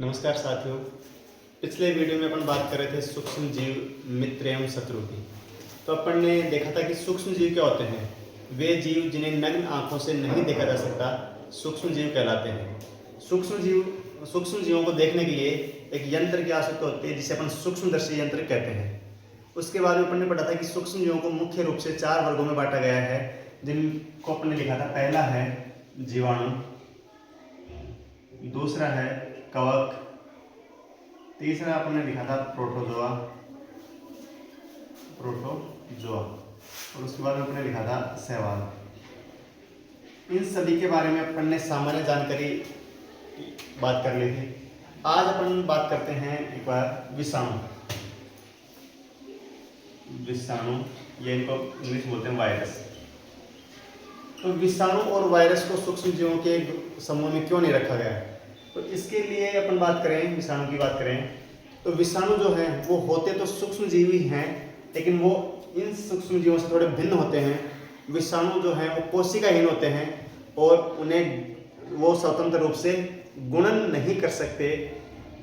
नमस्कार साथियों। पिछले वीडियो में अपन बात कर रहे थे सूक्ष्म जीव मित्र एवं शत्रु की। तो अपन ने देखा था कि सूक्ष्म जीव क्या होते हैं। वे जीव जिन्हें नग्न आंखों से नहीं देखा जा सकता सूक्ष्म जीव कहलाते हैं। सूक्ष्म जीवों को देखने के लिए एक यंत्र की आवश्यकता होती है जिसे अपन सूक्ष्मदर्शी यंत्र कहते हैं। उसके बाद में अपन ने पढ़ा था कि सूक्ष्म जीवों को मुख्य रूप से 4 वर्गों में बांटा गया है, जिनको अपन ने लिखा था। पहला है जीवाणु, दूसरा है कवक, तीसरा अपन ने लिखा था प्रोटोजोआ और उसके बाद में अपन ने लिखा था शैवाल। इन सभी के बारे में अपन ने सामान्य जानकारी बात कर ली थी। आज अपन बात करते हैं एक बार विषाणु, ये इनको इंग्लिश बोलते हैं वायरस। तो विषाणु और वायरस को सूक्ष्म जीवों के समूह में क्यों नहीं रखा गया है, तो इसके लिए अपन बात करें, विषाणु की बात करें तो विषाणु जो हैं वो होते तो सूक्ष्म जीव ही हैं, लेकिन वो इन सूक्ष्म जीवों से थोड़े भिन्न होते हैं। विषाणु जो हैं वो कोशिकाहीन होते हैं और उन्हें वो स्वतंत्र रूप से गुणन नहीं कर सकते।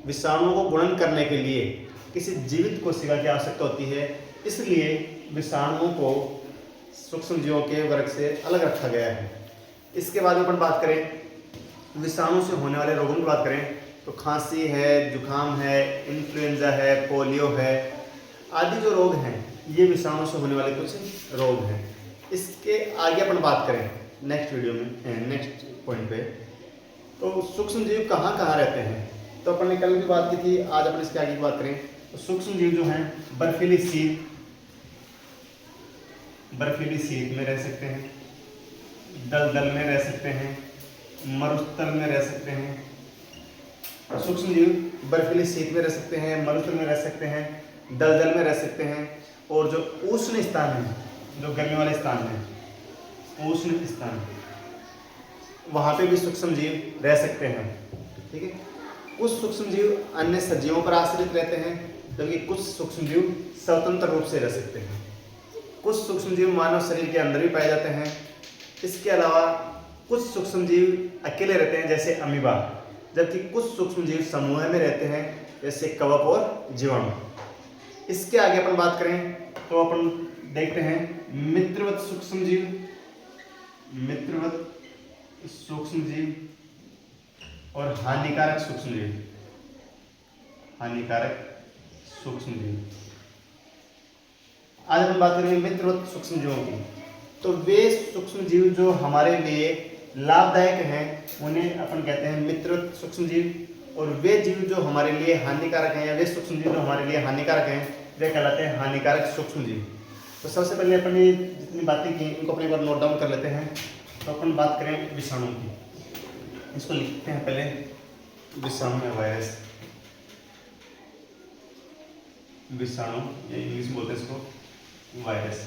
विषाणुओं को गुणन करने के लिए किसी जीवित कोशिका की आवश्यकता होती है, इसलिए विषाणुओं को सूक्ष्म जीवों के वर्ग से अलग रखा गया है। इसके बाद में अपन बात करें विषाणु से होने वाले रोगों की बात करें तो खांसी है, जुकाम है, इन्फ्लुएंजा है, पोलियो है, आदि जो रोग हैं ये विषाणु से होने वाले कुछ रोग हैं। इसके आगे अपन बात करें नेक्स्ट वीडियो में, नेक्स्ट पॉइंट पे, तो सूक्ष्म जीव कहाँ कहाँ रहते हैं। तो अपन ने कल भी बात की थी, आज अपन इसके आगे की बात करें तो सूक्ष्म जीव जो हैं बर्फीली सीत में रह सकते हैं, दलदल में रह सकते हैं, मरुस्थल में रह सकते हैं। सूक्ष्म जीव बर्फीली सीत में रह सकते हैं, मरुस्थल में रह सकते हैं, दलदल में रह सकते हैं, और जो उष्ण स्थान है, जो गर्मी वाले स्थान है, उष्ण स्थान, वहाँ पे भी सूक्ष्म जीव रह सकते हैं। ठीक है, कुछ सूक्ष्म जीव अन्य सजीवों पर आश्रित रहते हैं, जबकि कुछ सूक्ष्म जीव स्वतंत्र रूप से रह सकते हैं। कुछ सूक्ष्म जीव मानव शरीर के अंदर भी पाए जाते हैं। इसके अलावा कुछ सूक्ष्म जीव अकेले रहते हैं जैसे अमीबा, जबकि कुछ सूक्ष्म जीव समूह में रहते हैं जैसे कवक और जीवाणु। इसके आगे अपन बात करें तो अपन देखते हैं मित्रवत सूक्ष्म जीव और हानिकारक सूक्ष्म जीव। आज हम बात करेंगे मित्रवत सूक्ष्म जीवों की। तो वे सूक्ष्म जीव जो हमारे लिए लाभदायक हैं उन्हें अपन कहते हैं मित्रवत सूक्ष्म जीव, और वे जीव जो हमारे लिए हानिकारक हैं, या वे सूक्ष्म जीव जो हमारे लिए हानिकारक हैं, वे कहलाते हैं हानिकारक सूक्ष्म जीव। तो सबसे पहले अपन ने जितनी बातें की इनको अपने बार नोट डाउन कर लेते हैं। तो अपन बात करें विषाणु की, इसको लिखते हैं पहले, विषाणु है वायरस, विषाणु या इंग्लिश बोलते हैं इसको वायरस।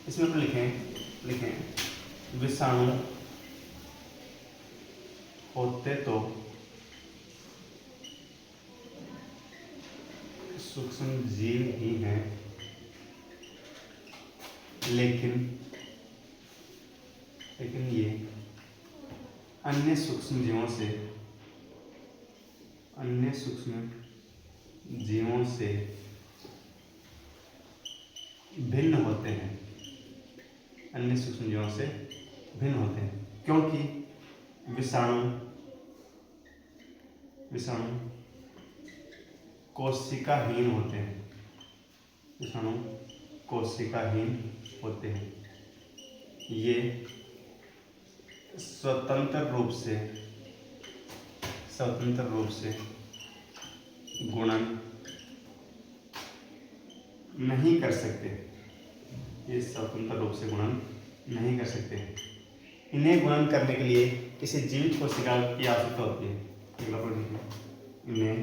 इसमें अपन लिखें विषाणु होते तो सूक्ष्म जीव ही हैं, लेकिन ये अन्य सूक्ष्म जीवों से भिन्न होते हैं, क्योंकि विषाणु कोशिकाहीन होते हैं। ये स्वतंत्र रूप से गुणन नहीं कर सकते। इन्हें गुणन करने के लिए किसी जीवित कोशिका की आवश्यकता होती है। इन्हें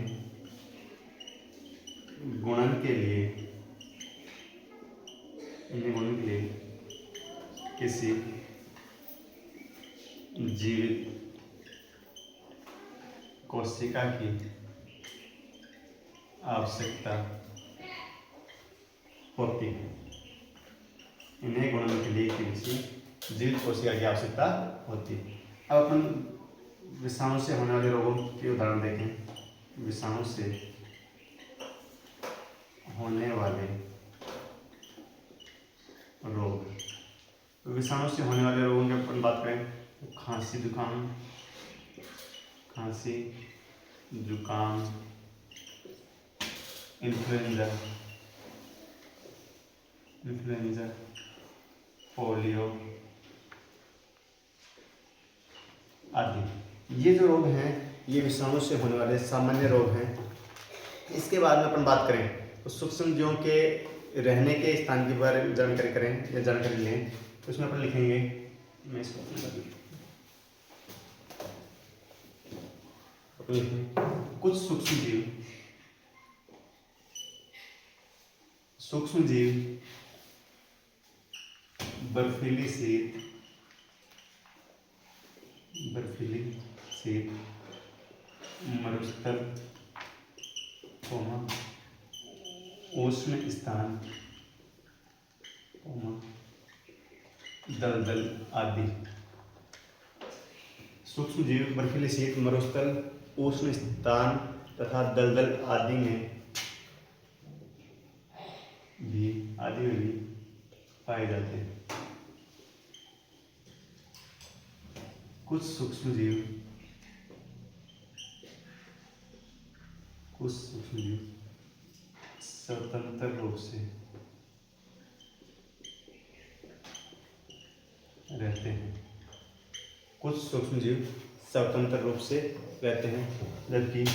गुणन के लिए किसी जीवित कोशिका की आवश्यकता होती है। इन्हें गुणन के लिए किसी जीवित कोशिका की आवश्यकता होती है। अब अपन विषाणु से होने वाले रोगों के उदाहरण देखें विषाणु से होने वाले रोग। विषाणु से होने वाले रोगों की अपन बात करें तो खांसी जुकाम, इन्फ्लुएंजा, पोलियो आदि। ये जो रोग हैं ये विषाणु से होने वाले सामान्य रोग हैं। इसके बाद में अपन बात करें तो सूक्ष्मजीवों के रहने के स्थान के बारे में जानकारी करें या जानकारी लें तो इसमें अपन लिखेंगे, मैं इसको कुछ सूक्ष्म जीव बर्फीली शीत, मरुस्थल, उष्ण स्थान, दलदल आदि। सूक्ष्म जीव बर्फीली शीत, मरुस्थल, उष्ण स्थान तथा दलदल आदि में भी पाए जाते हैं। कुछ सूक्ष्म जीव स्वतंत्र रूप से रहते हैं। कुछ सूक्ष्म जीव स्वतंत्र रूप से रहते हैं जबकि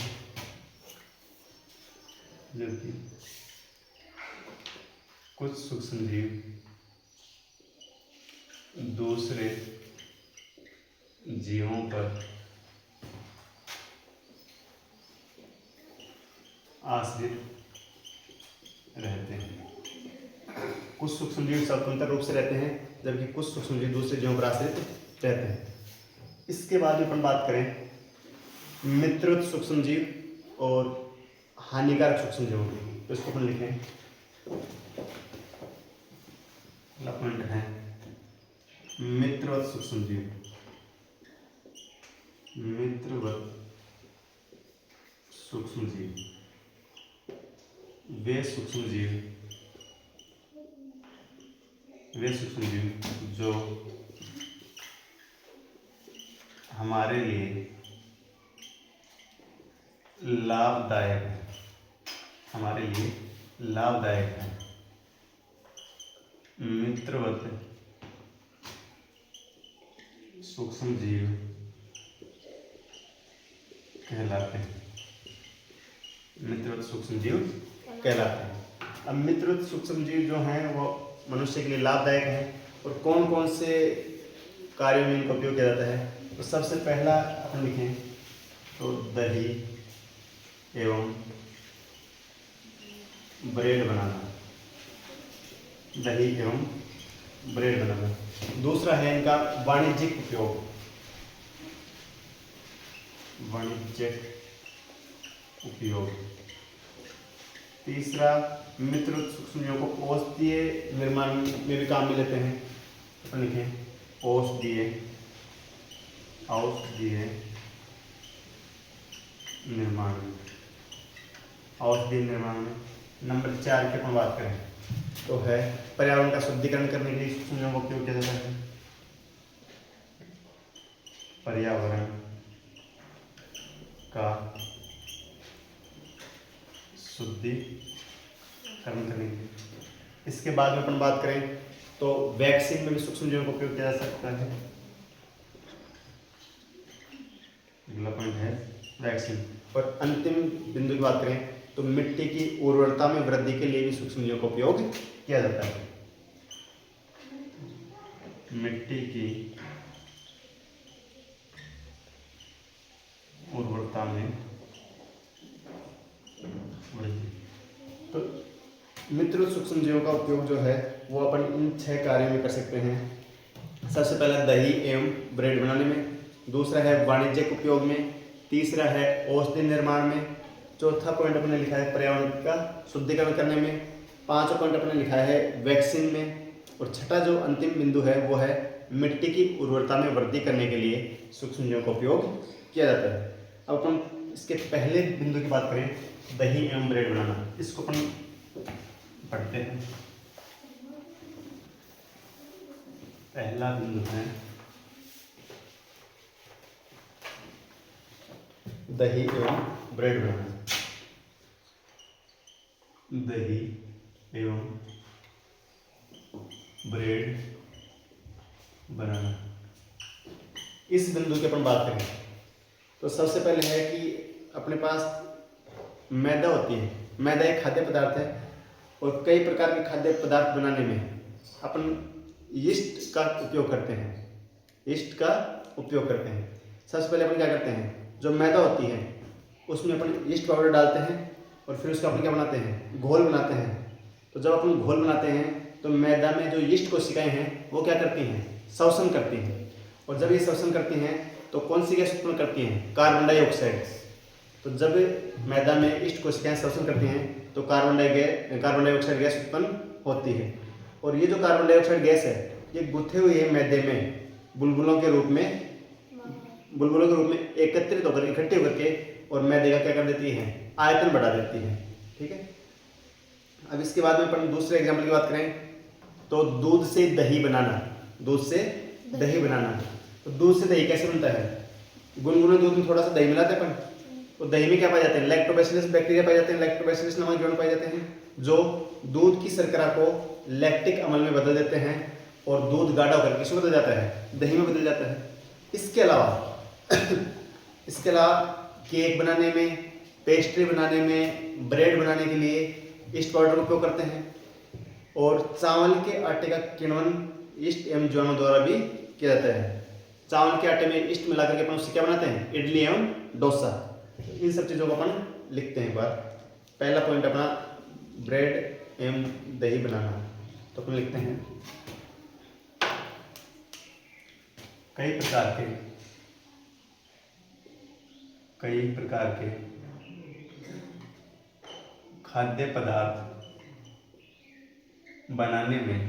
कुछ सूक्ष्म जीव दूसरे जीवों पर आश्रित रहते हैं। कुछ सूक्ष्म जीव स्वतंत्र रूप से रहते हैं जबकि कुछ सूक्ष्म जीव दूसरे जीवों पर आश्रित रहते हैं। इसके बाद में अपन बात करें मित्रवत सूक्ष्म जीव और हानिकारक सूक्ष्म जीवों की, तो इसको अपन लिखें पॉइंट है मित्रवत सूक्ष्म जीव। वे सूक्ष्म जीव जो हमारे लिए लाभदायक है। मित्रवत सूक्ष्म जीव कहलाते हैं। अब मित्रवत सूक्ष्म जीव जो हैं वो मनुष्य के लिए लाभदायक हैं और कौन कौन से कार्यों में इनका उपयोग किया जाता है। तो सबसे पहला अपन लिखें तो दही एवं ब्रेड बनाना। दूसरा है इनका वाणिज्यिक उपयोग। तीसरा मित्रवत सूक्ष्मजीवों को औषधीय निर्माण में भी काम में लेते हैं। अपन लिखें औषधीय निर्माण में। नंबर 4 की अपन बात करें तो है पर्यावरण का शुद्धिकरण करने के लिए सूक्ष्मजीवों का उपयोग किया जाता है। पर्यावरण का शुद्धिकरण करने के लिए। इसके बाद में अपन बात करें तो वैक्सीन में भी सूक्ष्मजीवों का उपयोग किया जा सकता है। अगला पॉइंट है वैक्सीन। और अंतिम बिंदु की बात करें तो मिट्टी की उर्वरता में वृद्धि के लिए भी सूक्ष्मजीवों का उपयोग किया जाता है। मिट्टी की उर्वरता में वृद्धि। तो मित्रवत सूक्ष्मजीवों का उपयोग जो है वो अपन इन 6 कार्यों में कर सकते हैं। सबसे पहला दही एवं ब्रेड बनाने में, दूसरा है वाणिज्यिक उपयोग में, तीसरा है औषधि निर्माण में, चौथा पॉइंट अपने लिखा है पर्यावरण का शुद्धिकरण करने में, 5वां पॉइंट अपने लिखा है वैक्सीन में, और छठा जो अंतिम बिंदु है वो है मिट्टी की उर्वरता में वृद्धि करने के लिए सूक्ष्मजीवों का उपयोग किया जाता है। अब अपन इसके पहले बिंदु की बात करें, दही एवं ब्रेड बनाना, इसको अपन पढ़ते हैं। पहला बिंदु है दही एवं ब्रेड बनाना। दही एवं ब्रेड बनाना, इस बिंदु की अपन बात करें तो सबसे पहले है कि अपने पास मैदा होती है। मैदा एक खाद्य पदार्थ है और कई प्रकार के खाद्य पदार्थ बनाने में अपन यीस्ट का उपयोग करते हैं। यीस्ट का उपयोग करते हैं। सबसे पहले अपन क्या करते हैं, जो मैदा होती है उसमें अपन यीस्ट पाउडर डालते हैं और फिर उसका अपन क्या बनाते हैं, घोल बनाते हैं। तो जब अपन घोल बनाते हैं तो मैदा में जो यीस्ट कोशिकाएं हैं वो क्या करती हैं, श्वसन करती हैं। और जब ये श्वसन करती हैं तो कौन सी गैस उत्पन्न करती हैं, कार्बन डाइऑक्साइड। तो जब मैदा में यीस्ट कोशिकाएं श्वसन करती हैं तो कार्बन डाइऑक्साइड गैस उत्पन्न होती है। और ये जो कार्बन डाइऑक्साइड गैस है ये गुथे हुए है मैदे में बुलबुलों के रूप में एकत्रित होकर, इकट्ठे होकर के और मैदे का क्या कर देती है, आयतन बढ़ा देती है। ठीक है। अब इसके बाद में अपन दूसरे एग्जाम्पल की बात करें तो दूध से दही बनाना। दूध से दही बनाना, तो दूध से दही कैसे बनता है, गुनगुने दूध में थोड़ा सा दही मिलाते हैं अपन, तो दही में क्या पाए जाते हैं, लैक्टोबैसिलस बैक्टीरिया पाए जाते हैं। लैक्टोबैसिलस नामक जीवाणु पाए जाते हैं जो दूध की शर्करा को लैक्टिक अम्ल में बदल देते हैं और दूध गाढ़ा होकर किसमें बदल जाता है, दही में बदल जाता है। इसके अलावा केक बनाने में, पेस्ट्री बनाने में, ब्रेड बनाने के लिए यीस्ट पाउडर का उपयोग करते हैं। और चावल के आटे का किण्वन यीस्ट एवं जीवाणु द्वारा भी किया जाता है। चावल के आटे में यीस्ट मिलाकर के अपन उससे क्या बनाते हैं, इडली एवं डोसा। इन सब चीज़ों को अपन लिखते हैं एक बार। पहला पॉइंट अपना ब्रेड एवं दही बनाना, तो अपन लिखते हैं कई प्रकार के खाद्य पदार्थ बनाने में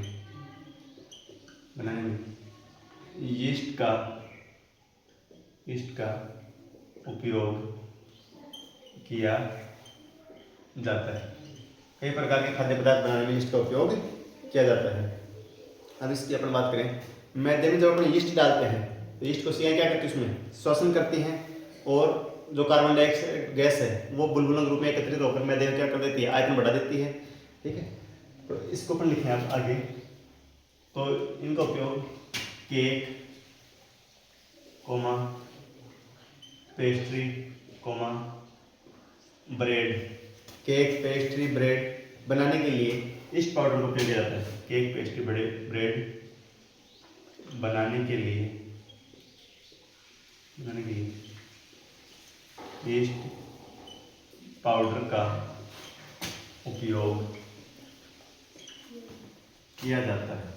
यीस्ट का उपयोग किया जाता है। कई प्रकार के खाद्य पदार्थ बनाने में यीस्ट का उपयोग किया जाता है। अब इसकी अपन बात करें, मैदे में जब अपन यीस्ट डालते हैं तो यीस्ट कोशिकाएं क्या करती है, उसमें श्वसन करती हैं और जो कार्बन डाइऑक्साइड गैस है वो बुलबुलों के रूप में एकत्रित होकर मैदे में क्या कर देती है, आयतन बढ़ा देती है। ठीक है। तो इसको अपन लिखें आप आगे, तो इनका उपयोग केक, पेस्ट्री, ब्रेड बनाने के लिए यीस्ट पाउडर का उपयोग किया जाता है। केक, पेस्ट्री, ब्रेड बनाने के लिए यीस्ट पाउडर का उपयोग किया जाता है।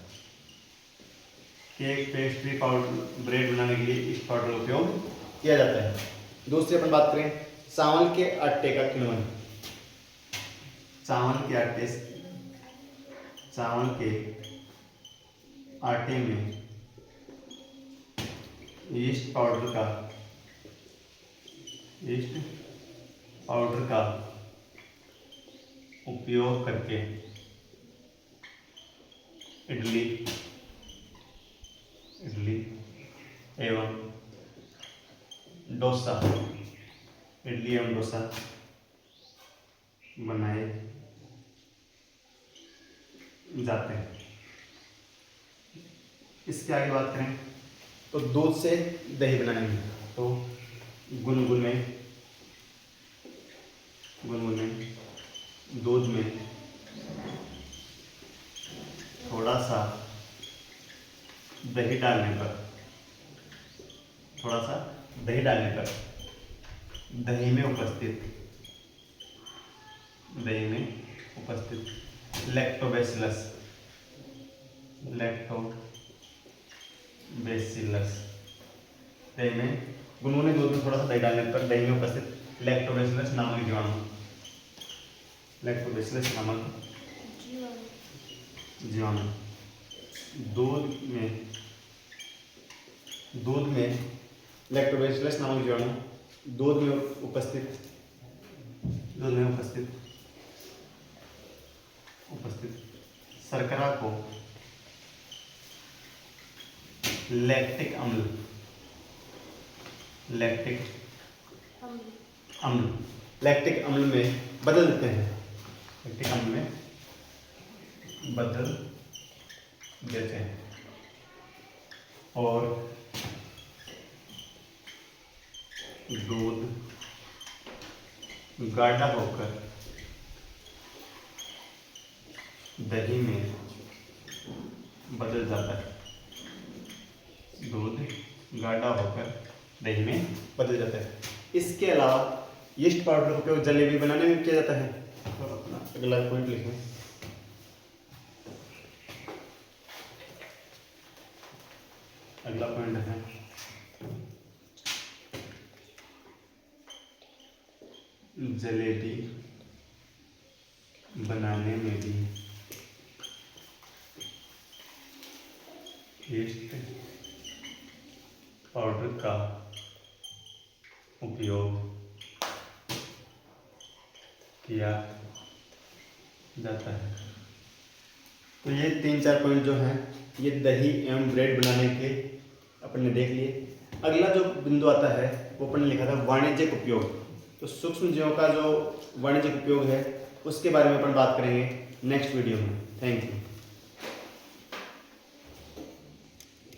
केक, पेस्ट्री, ब्रेड बनाने के लिए यीस्ट पाउडर का उपयोग किया जाता है। दूसरी अपन बात करें चावल के आटे का किण्वन। चावल के आटे में यीस्ट पाउडर का उपयोग करके इडली एवं डोसा बनाए जाते हैं। इसके आगे बात करें तो दूध से दही बनाने में, तो गुनगुने दूध में थोड़ा सा दही डालने पर दही में उपस्थित लैक्टोबैसिलस दही में गुनगुने दूध में थोड़ा सा दही डालने पर दही में उपस्थित लैक्टोबैसिलस नामक जीवाणु दूध में लैक्टोबैसिलस नामक जीवाणु दूध में उपस्थित शर्करा को लैक्टिक अम्ल में बदल देते हैं। लैक्टिक अम्ल में बदल देते हैं और दूध गाढ़ा होकर दही में बदल जाता है। दूध गाढ़ा होकर दही में बदल जाता है। इसके अलावा यीस्ट पाउडर का उपयोग जलेबी बनाने में किया जाता है। तो अपना अगला पॉइंट लिखें। अगला पॉइंट है जलेबी बनाने में भी यीस्ट पाउडर का उपयोग किया जाता है। तो ये 3-4 पॉइंट जो हैं ये दही एवं ब्रेड बनाने के अपन ने देख लिए। अगला जो बिंदु आता है वो अपन ने लिखा था वाणिज्यिक उपयोग। तो सूक्ष्म जीवों का जो वाणिज्यिक उपयोग है उसके बारे में अपन बात करेंगे नेक्स्ट वीडियो में। Thank you.